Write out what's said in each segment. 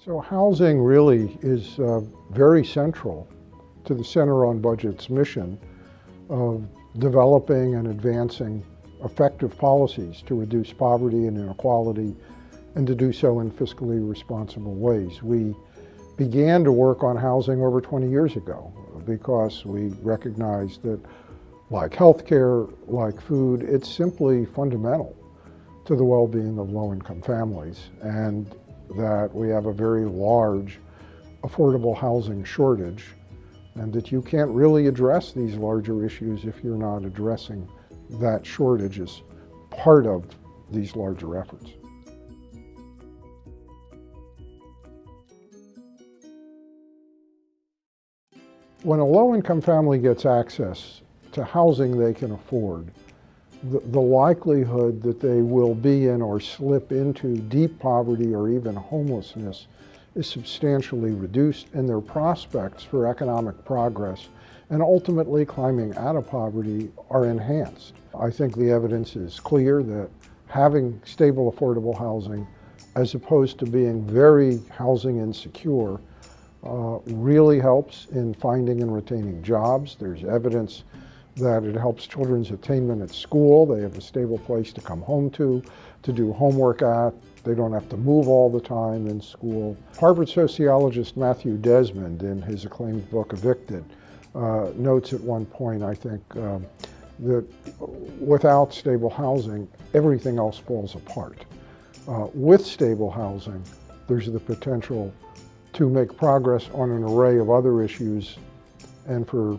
So housing really is very central to the Center on Budget's mission of developing and advancing effective policies to reduce poverty and inequality, and to do so in fiscally responsible ways. We began to work on housing over 20 years ago because we recognized that, like healthcare, like food, it's simply fundamental to the well-being of low-income families, and that we have a very large affordable housing shortage, and that you can't really address these larger issues if you're not addressing that shortage as part of these larger efforts. When a low-income family gets access to housing they can afford, the likelihood that they will be in or slip into deep poverty or even homelessness is substantially reduced, and their prospects for economic progress and ultimately climbing out of poverty are enhanced. I think the evidence is clear that having stable, affordable housing, as opposed to being very housing insecure, really helps in finding and retaining jobs. There's evidence that it helps children's attainment at school. They have a stable place to come home to do homework at. They don't have to move all the time in school. Harvard sociologist Matthew Desmond, in his acclaimed book Evicted, notes at one point, I think, that without stable housing, everything else falls apart. With stable housing, there's the potential to make progress on an array of other issues, and for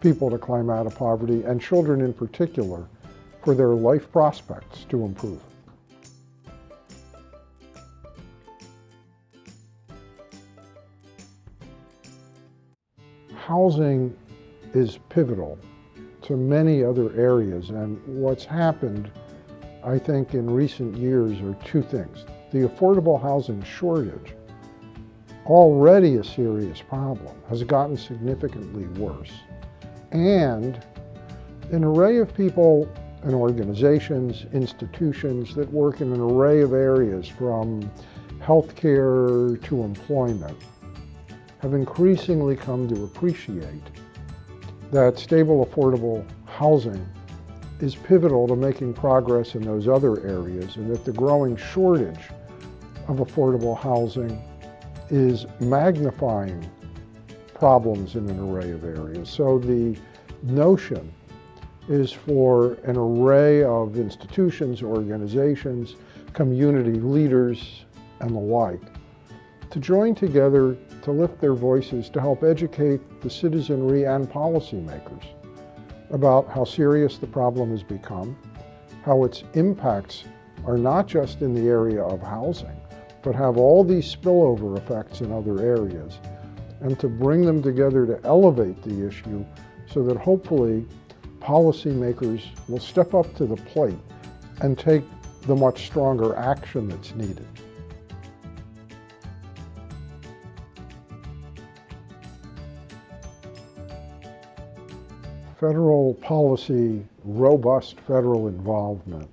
people to climb out of poverty, and children in particular, for their life prospects to improve. Housing is pivotal to many other areas, and what's happened, I think, in recent years are two things. The affordable housing shortage, already a serious problem, has gotten significantly worse. And an array of people and organizations, institutions that work in an array of areas from healthcare to employment have increasingly come to appreciate that stable, affordable housing is pivotal to making progress in those other areas, and that the growing shortage of affordable housing is magnifying problems in an array of areas. So the notion is for an array of institutions, organizations, community leaders, and the like to join together to lift their voices to help educate the citizenry and policymakers about how serious the problem has become, how its impacts are not just in the area of housing, but have all these spillover effects in other areas, and to bring them together to elevate the issue so that hopefully policymakers will step up to the plate and take the much stronger action that's needed. Federal policy, robust federal involvement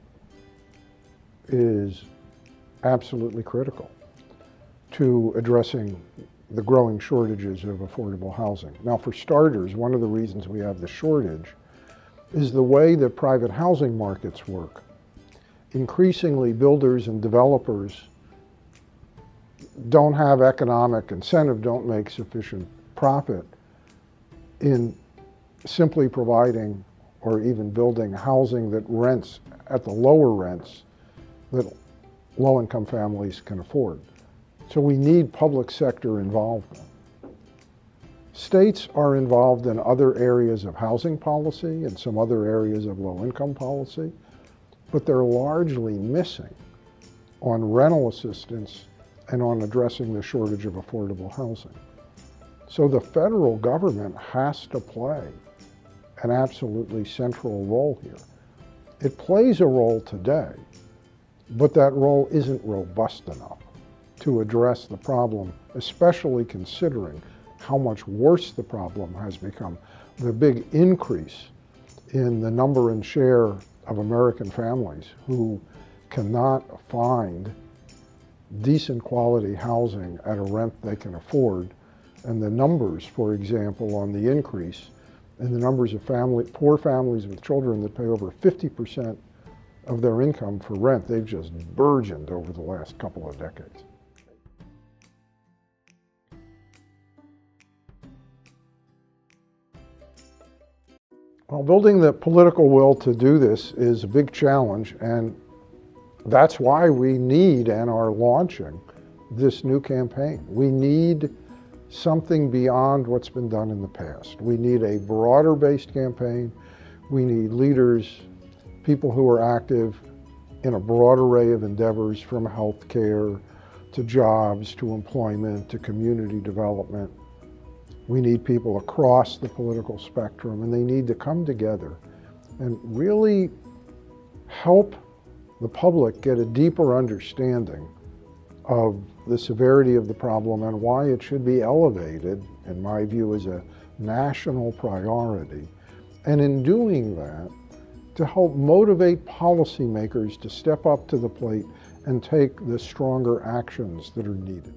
is absolutely critical to addressing the growing shortages of affordable housing. Now, for starters, one of the reasons we have the shortage is the way that private housing markets work. Increasingly, builders and developers don't have economic incentive, don't make sufficient profit in simply providing or even building housing that rents at the lower rents that low-income families can afford. So we need public sector involvement. States are involved in other areas of housing policy and some other areas of low-income policy, but they're largely missing on rental assistance and on addressing the shortage of affordable housing. So the federal government has to play an absolutely central role here. It plays a role today, but that role isn't robust enough to address the problem, especially considering how much worse the problem has become. The big increase in the number and share of American families who cannot find decent quality housing at a rent they can afford. And the numbers, for example, on the increase in the numbers of poor families with children that pay over 50% of their income for rent, they've just burgeoned over the last couple of decades. Well, building the political will to do this is a big challenge, and that's why we need and are launching this new campaign. We need something beyond what's been done in the past. We need a broader-based campaign. We need leaders, people who are active in a broad array of endeavors, from healthcare to jobs to employment to community development. We need people across the political spectrum, and they need to come together and really help the public get a deeper understanding of the severity of the problem and why it should be elevated, in my view, as a national priority. And in doing that, to help motivate policymakers to step up to the plate and take the stronger actions that are needed.